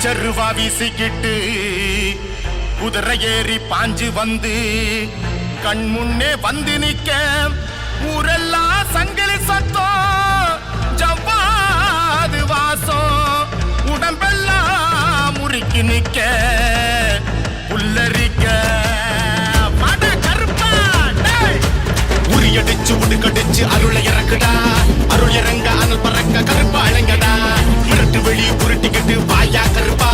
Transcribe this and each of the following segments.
பச்சருவா வீசிக்கிட்டு குதிரை ஏறி பாஞ்சு வந்து கண் முன்னே வந்து நிக்க ஊரெல்லாம் சங்கிலி சத்தம் ஜவ்வாது வாசம் உடம்பெல்லாம் முறுக்கி நிக்க புல்லரிக்க உரியடிச்சு உடுக்கடிச்சு அருளை இறக்குடா அருள் இறங்க அனல் பறக்க கருப்பா அழங்கடா இருட்டு வெளி புருட்டிக்கிட்டு வாயா கருப்பா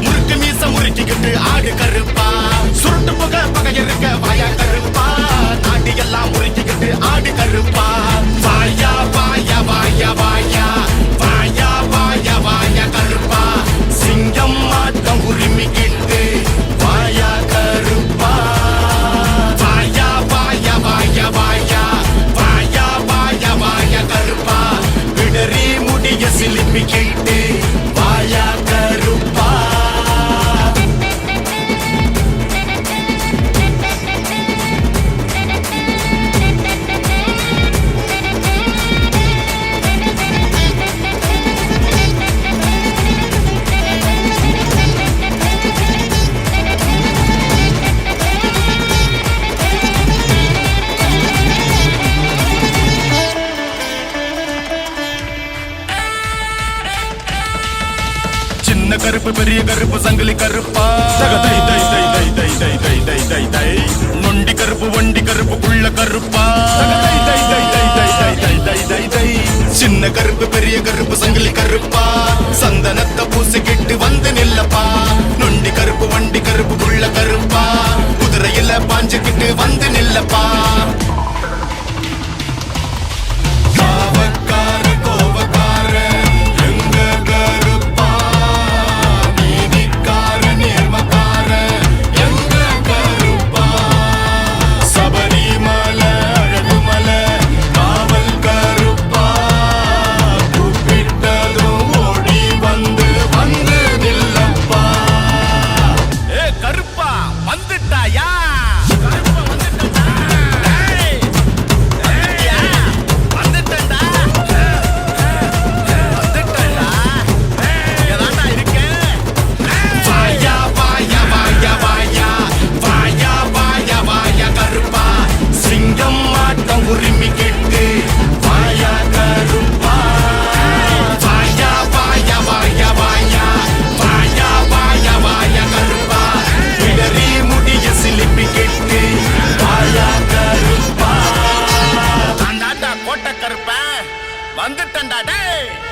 முறுக்கு மீச முறுக்கிக்கிட்டு ஆடு கருப்பா சுருட்டு பகை இருக்க வாயா கருப்பா நாடி எல்லாம் முறுக்கிக்கிட்டு ஆடு கருப்பா வாயா வாயா வாயா வாயா வாயா வாயா வாயா கருப்பா சிங்கம் மாட்டம் உரிமிக்கிட்டு வாயா கருப்பா வாயா வாயா வாயா வாயா வாயா வாயா வாயா கருப்பா விடறி முடிய சிலிப்பிக்கிட்டு வாயா கருப்பா சின்ன கருப்பு பெரிய கருப்பு சங்கிலி கருப்பா நொண்டி கருப்பு வண்டி கருப்பு குள்ள கருப்பா சின்ன கருப்பு பெரிய கருப்பு சங்கிலி கருப்பா சந்தனத்தை பூசிக்கிட்டு வந்து நில்லப்பா நொண்டி கருப்பு வண்டி கருப்பு குள்ள கருப்பா குதிரையில பாஞ்சுக்கிட்டு வந்து நில்லப்பா வந்துட்டேன்டா டேய்.